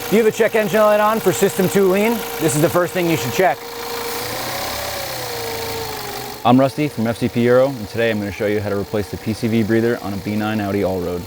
Do you have a check engine light on for System 2 lean? This is the first thing you should check. I'm Rusty from FCP Euro, and today I'm going to show you how to replace the PCV breather on a B9 Audi Allroad.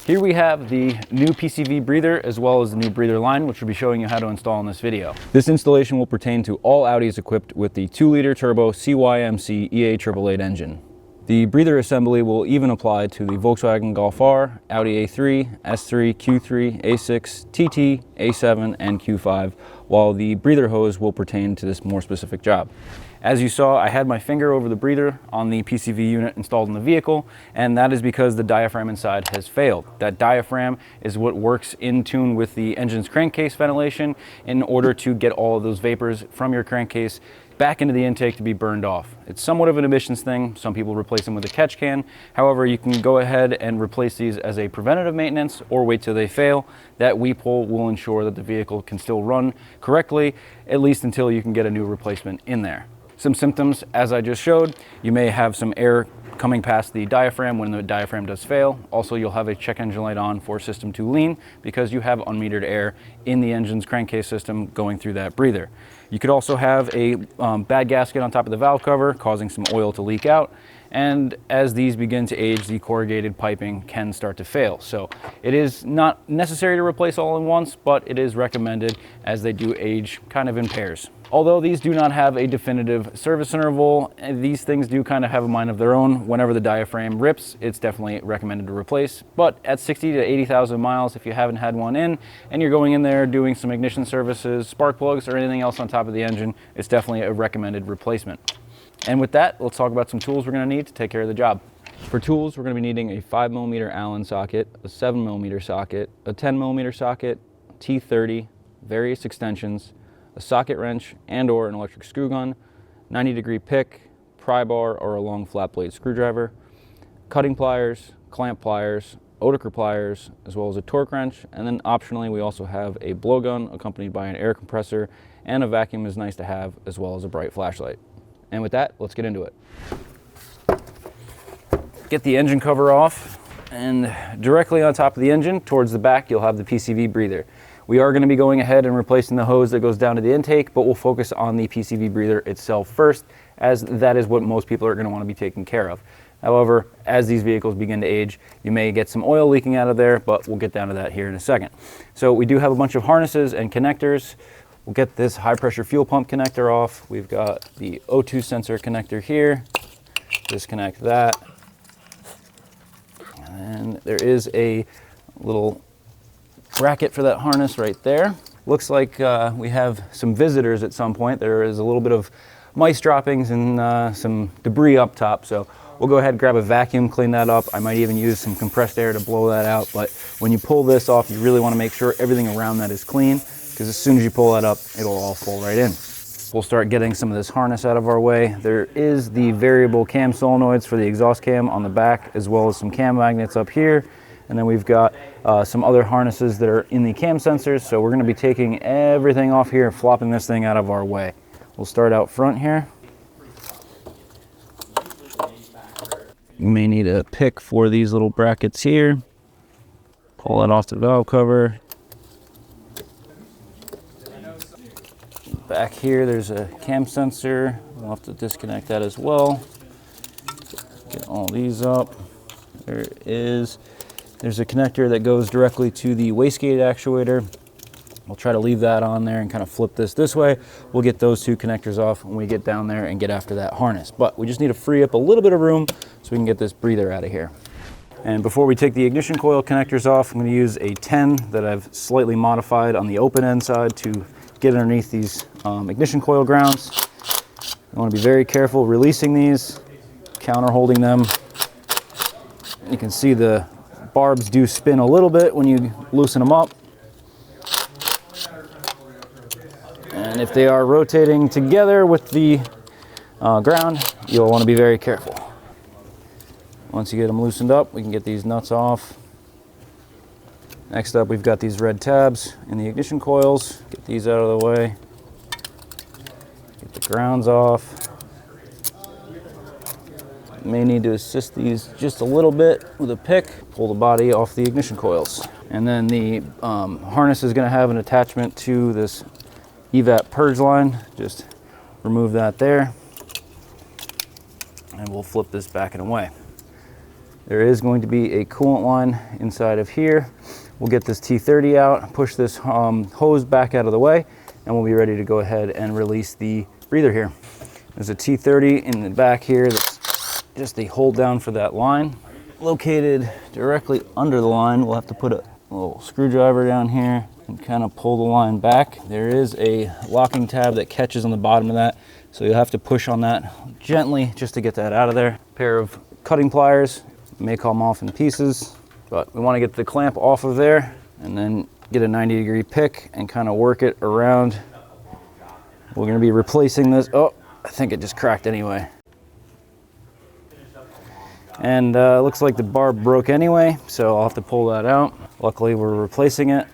Here we have the new PCV breather as well as the new breather line, which we'll be showing you how to install in this video. This installation will pertain to all Audis equipped with the 2-liter turbo CYMC EA888 engine. The breather assembly will even apply to the Volkswagen Golf R, Audi A3, S3, Q3, A6, TT, A7, and Q5, while the breather hose will pertain to this more specific job. As you saw, I had my finger over the breather on the PCV unit installed in the vehicle, and that is because the diaphragm inside has failed. That diaphragm is what works in tune with the engine's crankcase ventilation in order to get all of those vapors from your crankcase back into the intake to be burned off. It's somewhat of an emissions thing. Some people replace them with a catch can. However, you can go ahead and replace these as a preventative maintenance or wait till they fail. That weep hole will ensure that the vehicle can still run correctly, at least until you can get a new replacement in there. Some symptoms, as I just showed, you may have some air coming past the diaphragm when the diaphragm does fail. Also, you'll have a check engine light on for System 2 lean because you have unmetered air in the engine's crankcase system going through that breather. You could also have a bad gasket on top of the valve cover causing some oil to leak out. And as these begin to age, the corrugated piping can start to fail. So it is not necessary to replace all in once, but it is recommended as they do age kind of in pairs. Although these do not have a definitive service interval, these things do kind of have a mind of their own. Whenever the diaphragm rips, it's definitely recommended to replace. But at 60 to 80,000 miles, if you haven't had one in and you're going in there doing some ignition services, spark plugs, or anything else on top of the engine, it's definitely a recommended replacement. And with that, let's talk about some tools we're going to need to take care of the job. For tools, we're going to be needing a 5mm Allen socket, a 7mm socket, a 10mm socket, T30, various extensions, a socket wrench and or an electric screw gun, 90-degree pick, pry bar or a long flat blade screwdriver, cutting pliers, clamp pliers, Oetiker pliers, as well as a torque wrench, and then optionally we also have a blowgun accompanied by an air compressor, and a vacuum is nice to have, as well as a bright flashlight. And with that, let's get into it. Get the engine cover off, and directly on top of the engine, towards the back, you'll have the PCV breather. We are going to be going ahead and replacing the hose that goes down to the intake, but we'll focus on the PCV breather itself first, as that is what most people are going to want to be taking care of. However, as these vehicles begin to age, you may get some oil leaking out of there, but we'll get down to that here in a second. So we do have a bunch of harnesses and connectors. We'll get this high pressure fuel pump connector off. We've got the O2 sensor connector here. Disconnect that. And there is a little bracket for that harness right there. Looks like we have some visitors at some point. There is a little bit of mice droppings and some debris up top. So we'll go ahead and grab a vacuum, clean that up. I might even use some compressed air to blow that out. But when you pull this off, you really want to make sure everything around that is clean, because as soon as you pull that up, it'll all fall right in. We'll start getting some of this harness out of our way. There is the variable cam solenoids for the exhaust cam on the back, as well as some cam magnets up here. And then we've got some other harnesses that are in the cam sensors. So we're going to be taking everything off here and flopping this thing out of our way. We'll start out front here. You may need a pick for these little brackets here. Pull it off the valve cover. Back here, there's a cam sensor. We'll have to disconnect that as well. Get all these up. There's a connector that goes directly to the wastegate actuator. We'll try to leave that on there and kind of flip this way. We'll get those two connectors off when we get down there and get after that harness. But we just need to free up a little bit of room so we can get this breather out of here. And before we take the ignition coil connectors off, I'm going to use a 10 that I've slightly modified on the open end side to get underneath these ignition coil grounds. I want to be very careful releasing these, counter holding them. You can see the barbs do spin a little bit when you loosen them up. And if they are rotating together with the ground, you'll want to be very careful. Once you get them loosened up, we can get these nuts off. Next up, we've got these red tabs in the ignition coils. Get these out of the way. Get the grounds off. May need to assist these just a little bit with a pick, pull the body off the ignition coils. And then the harness is going to have an attachment to this evap purge line. Just remove that there, and we'll flip this back and away. There is going to be a coolant line inside of here. We'll get this T30 out, push this hose back out of the way, and we'll be ready to go ahead and release the breather here. There's a T30 in the back here that's just the hold down for that line. Located directly under the line, we'll have to put a little screwdriver down here and kind of pull the line back. There is a locking tab that catches on the bottom of that, so you'll have to push on that gently just to get that out of there. A pair of cutting pliers, may come off in pieces, but we want to get the clamp off of there and then get a 90-degree pick and kind of work it around. We're going to be replacing this. Oh, I think it just cracked anyway. And looks like the barb broke anyway, so I'll have to pull that out. Luckily, we're replacing it.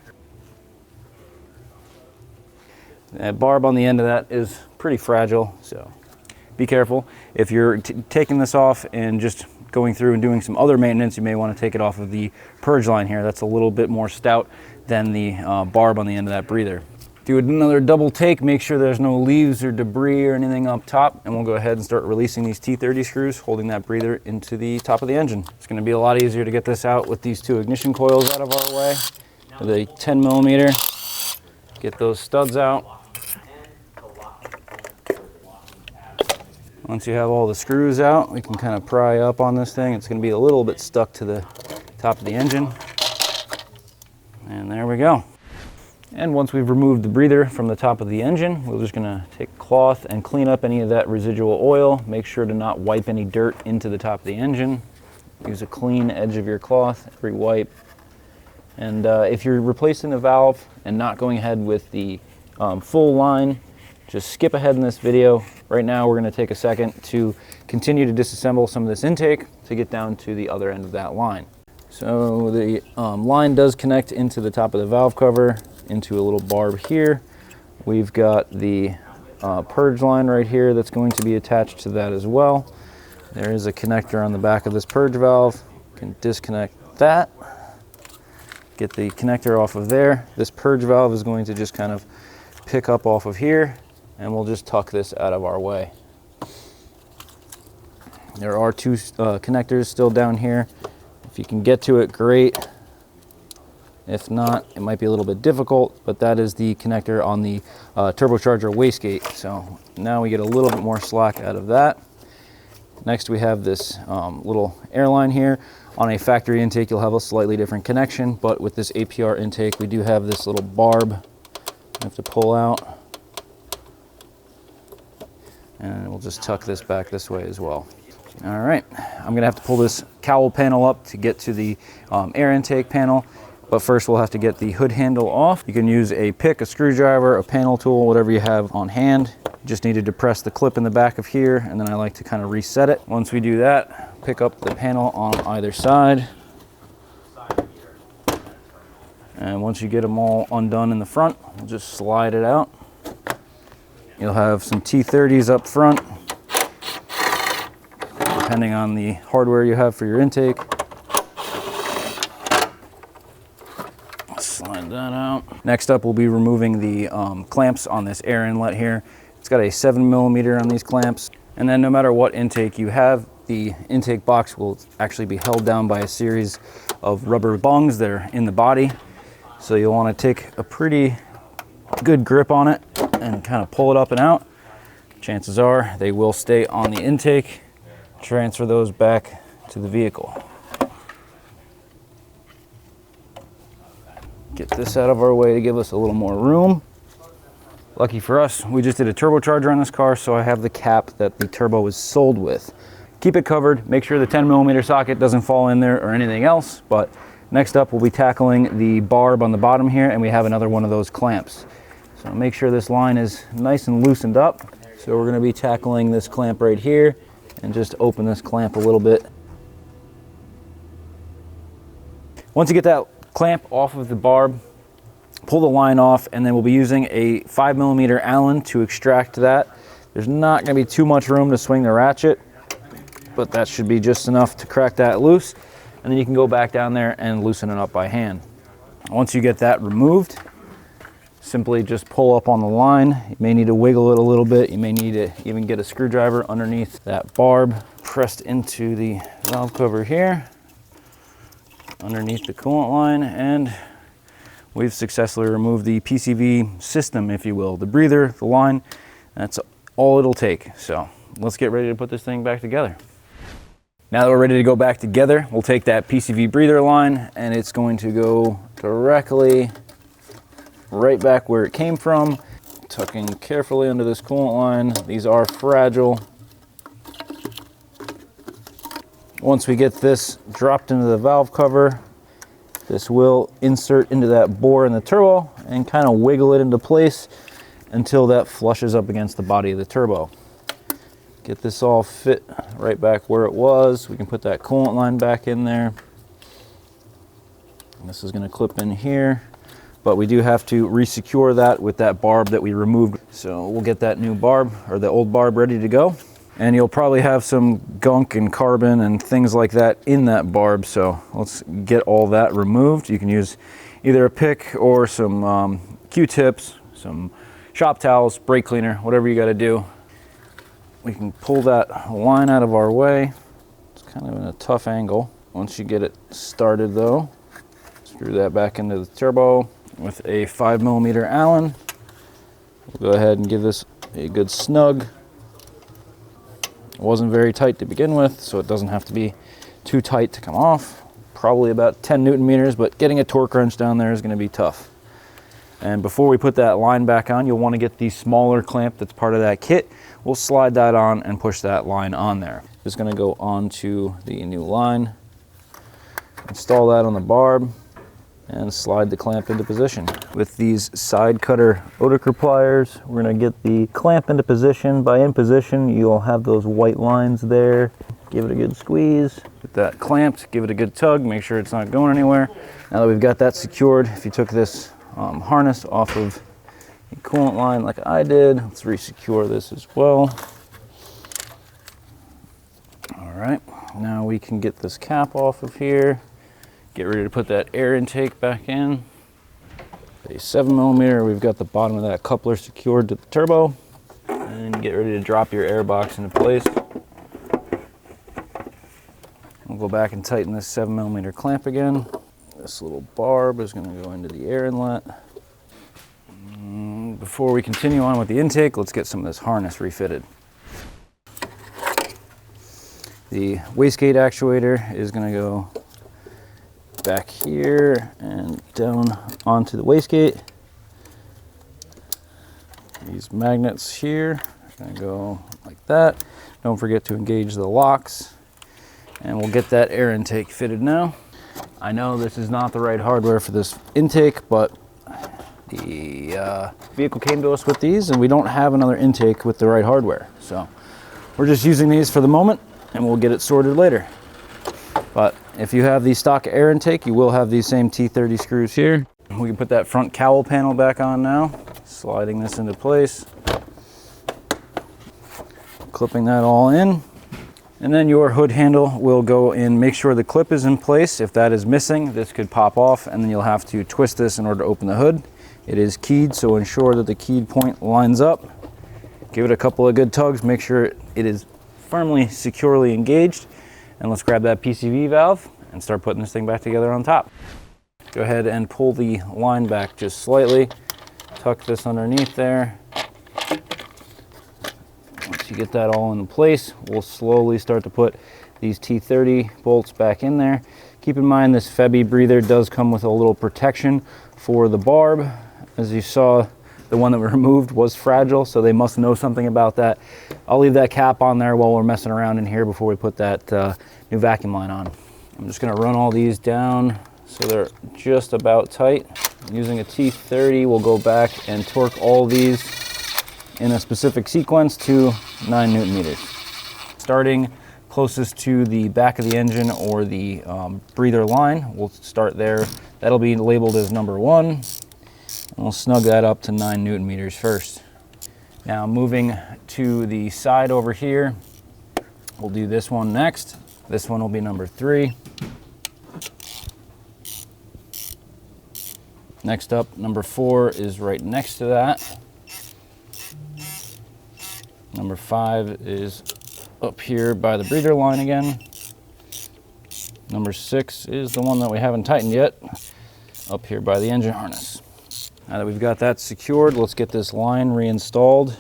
That barb on the end of that is pretty fragile, so be careful. If you're taking this off and just going through and doing some other maintenance, you may want to take it off of the purge line here. That's a little bit more stout than the barb on the end of that breather. Do another double take, make sure there's no leaves or debris or anything up top, and we'll go ahead and start releasing these T30 screws, holding that breather into the top of the engine. It's going to be a lot easier to get this out with these two ignition coils out of our way. With a 10 millimeter, get those studs out. Once you have all the screws out, we can kind of pry up on this thing. It's going to be a little bit stuck to the top of the engine. And there we go. And once we've removed the breather from the top of the engine, we're just going to take cloth and clean up any of that residual oil. Make sure to not wipe any dirt into the top of the engine. Use a clean edge of your cloth every wipe. And if you're replacing the valve and not going ahead with the full line, just skip ahead in this video. Right now we're going to take a second to continue to disassemble some of this intake to get down to the other end of that line. So the line does connect into the top of the valve cover, into a little barb here. We've got the purge line right here that's going to be attached to that as well. There is a connector on the back of this purge valve. You can disconnect that. Get the connector off of there. This purge valve is going to just kind of pick up off of here, and we'll just tuck this out of our way. There are two connectors still down here. If you can get to it, great. If not, it might be a little bit difficult, but that is the connector on the turbocharger wastegate. So now we get a little bit more slack out of that. Next we have this little airline here. On a factory intake, you'll have a slightly different connection, but with this APR intake, we do have this little barb I have to pull out. And we'll just tuck this back this way as well. All right, I'm gonna have to pull this cowl panel up to get to the air intake panel. But first we'll have to get the hood handle off. You can use a pick, a screwdriver, a panel tool, whatever you have on hand. Just need to depress the clip in the back of here, and then I like to kind of reset it. Once we do that, pick up the panel on either side. And once you get them all undone in the front, we'll just slide it out. You'll have some T30s up front, depending on the hardware you have for your intake. Slide that out. Next up, we'll be removing the clamps on this air inlet here. It's got a 7 millimeter on these clamps. And then no matter what intake you have, the intake box will actually be held down by a series of rubber bungs that are in the body. So you'll want to take a pretty good grip on it and kind of pull it up and out. Chances are they will stay on the intake. Transfer those back to the vehicle. Get this out of our way to give us a little more room. Lucky for us, we just did a turbocharger on this car, so I have the cap that the turbo was sold with. Keep it covered, make sure the 10 millimeter socket doesn't fall in there or anything else, but next up we'll be tackling the barb on the bottom here, and we have another one of those clamps. So make sure this line is nice and loosened up. So we're gonna be tackling this clamp right here, and just open this clamp a little bit. Once you get that clamp off of the barb, pull the line off, and then we'll be using a 5 millimeter Allen to extract that. There's not going to be too much room to swing the ratchet, but that should be just enough to crack that loose. And then you can go back down there and loosen it up by hand. Once you get that removed, simply just pull up on the line. You may need to wiggle it a little bit. You may need to even get a screwdriver underneath that barb, pressed into the valve cover here, underneath the coolant line, and we've successfully removed the PCV system, if you will, the breather, the line. That's all it'll take. So let's get ready to put this thing back together. Now that we're ready to go back together, we'll take that PCV breather line and it's going to go directly right back where it came from, tucking carefully under this coolant line. These are fragile. Once we get this dropped into the valve cover, this will insert into that bore in the turbo and kind of wiggle it into place until that flushes up against the body of the turbo. Get this all fit right back where it was. We can put that coolant line back in there. And this is going to clip in here, but we do have to resecure that with that barb that we removed. So we'll get that new barb, or the old barb, ready to go. And you'll probably have some gunk and carbon and things like that in that barb. So let's get all that removed. You can use either a pick or some Q-tips, some shop towels, brake cleaner, whatever you got to do. We can pull that line out of our way. It's kind of in a tough angle. Once you get it started though, screw that back into the turbo with a 5mm Allen. We'll go ahead and give this a good snug. It wasn't very tight to begin with, so it doesn't have to be too tight to come off. Probably about 10 Newton meters, but getting a torque wrench down there is going to be tough. And before we put that line back on, you'll want to get the smaller clamp that's part of that kit. We'll slide that on and push that line on there. Just going to go onto the new line, install that on the barb, and slide the clamp into position. With these side cutter Oetiker pliers, we're going to get the clamp into position. By in position, you'll have those white lines there. Give it a good squeeze. Get that clamped, give it a good tug, make sure it's not going anywhere. Now that we've got that secured, if you took this harness off of the coolant line like I did, let's resecure this as well. All right, now we can get this cap off of here. Get ready to put that air intake back in. A 7mm, we've got the bottom of that coupler secured to the turbo. And get ready to drop your air box into place. We'll go back and tighten this 7mm clamp again. This little barb is going to go into the air inlet. Before we continue on with the intake, let's get some of this harness refitted. The wastegate actuator is going to go back here and down onto the wastegate. These magnets here are going to go like that. Don't forget to engage the locks. And we'll get that air intake fitted now. I know this is not the right hardware for this intake, but the vehicle came to us with these and we don't have another intake with the right hardware. So we're just using these for the moment and we'll get it sorted later. But if you have the stock air intake, you will have these same T30 screws here. We can put that front cowl panel back on now, sliding this into place, clipping that all in. And then your hood handle will go in. Make sure the clip is in place. If that is missing, this could pop off and then you'll have to twist this in order to open the hood. It is keyed, so ensure that the keyed point lines up. Give it a couple of good tugs, make sure it is firmly, securely engaged. And let's grab that PCV valve and start putting this thing back together on top. Go ahead and pull the line back just slightly. Tuck this underneath there. Once you get that all in place, we'll slowly start to put these T30 bolts back in there. Keep in mind this Febi breather does come with a little protection for the barb. As you saw, the one that we removed was fragile, so they must know something about that. I'll leave that cap on there while we're messing around in here before we put that new vacuum line on. I'm just gonna run all these down so they're just about tight. Using a T30, we'll go back and torque all these in a specific sequence to 9 Newton meters. Starting closest to the back of the engine or the breather line, we'll start there. That'll be labeled as number 1. And we'll snug that up to 9 Newton meters first. Now moving to the side over here, We'll do this one next. This one will be number 3. Next up, number 4 is right next to that. Number 5 is up here by the breather line again. Number 6 is the one that we haven't tightened yet, up here by the engine harness. Now that we've got that secured, let's get this line reinstalled.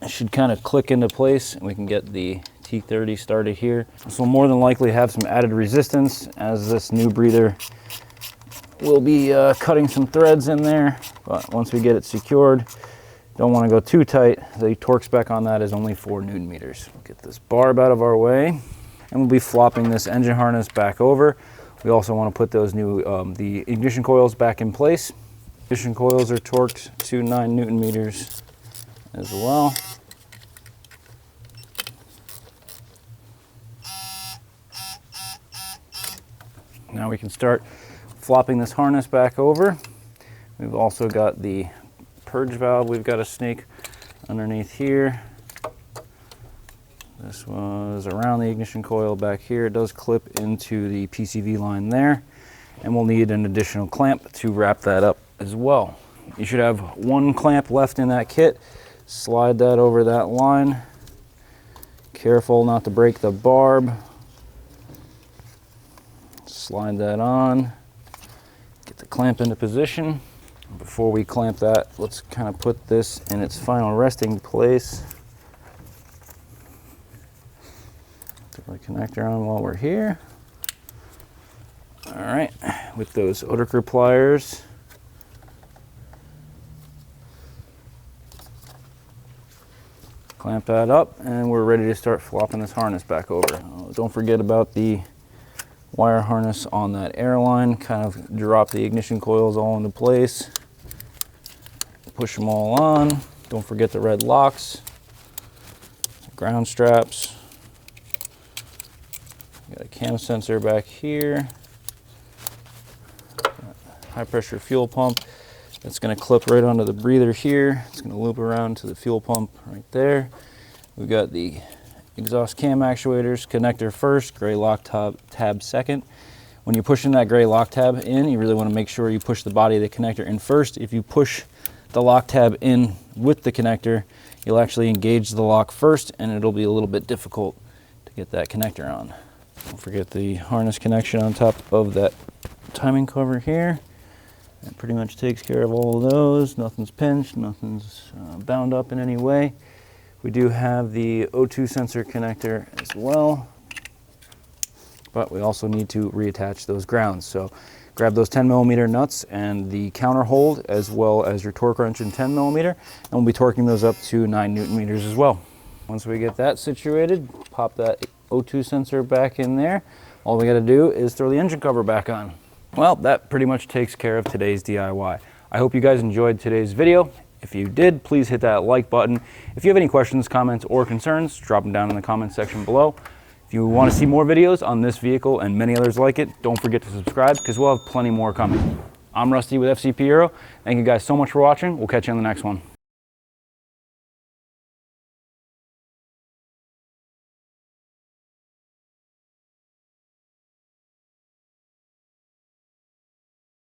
It should kind of click into place and we can get the T30 started here. This will more than likely have some added resistance as this new breather will be cutting some threads in there, but once we get it secured, don't want to go too tight. The torque spec on that is only 4 Newton meters. We'll get this barb out of our way and we'll be flopping this engine harness back over. We also want to put those new the ignition coils back in place. Ignition coils are torqued to 9 Newton meters as well. Now we can start flopping this harness back over. We've also got the purge valve we've got to snake underneath here. This was around the ignition coil back here. It does clip into the PCV line there, and we'll need an additional clamp to wrap that up as well. You should have 1 clamp left in that kit. Slide that over that line. Careful not to break the barb. Slide that on. Get the clamp into position. Before we clamp that, let's kind of put this in its final resting place. Put the connector on while we're here. All right, with those Oederker pliers, clamp that up, and we're ready to start flopping this harness back over. Don't forget about the wire harness on that airline. Kind of drop the ignition coils all into place. Push them all on. Don't forget the red locks, ground straps. Got a cam sensor back here. High pressure fuel pump. That's going to clip right onto the breather here. It's going to loop around to the fuel pump right there. We've got the exhaust cam actuators, connector first, gray lock tab second. When you're pushing that gray lock tab in, you really want to make sure you push the body of the connector in first. If you push the lock tab in with the connector, you'll actually engage the lock first and it'll be a little bit difficult to get that connector on. Don't forget the harness connection on top of that timing cover here. That pretty much takes care of all of those. Nothing's pinched, nothing's bound up in any way. We do have the O2 sensor connector as well, but we also need to reattach those grounds. So grab those 10mm nuts and the counter hold as well as your torque wrench in 10mm, and we'll be torquing those up to 9 Newton meters as well. Once we get that situated, pop that O2 sensor back in there. All we got to do is throw the engine cover back on. Well, that pretty much takes care of today's DIY. I hope you guys enjoyed today's video. If you did, please hit that like button. If you have any questions, comments, or concerns, drop them down in the comments section below. If you want to see more videos on this vehicle and many others like it, don't forget to subscribe because we'll have plenty more coming. I'm Rusty with FCP Aero. Thank you guys so much for watching. We'll catch you on the next one.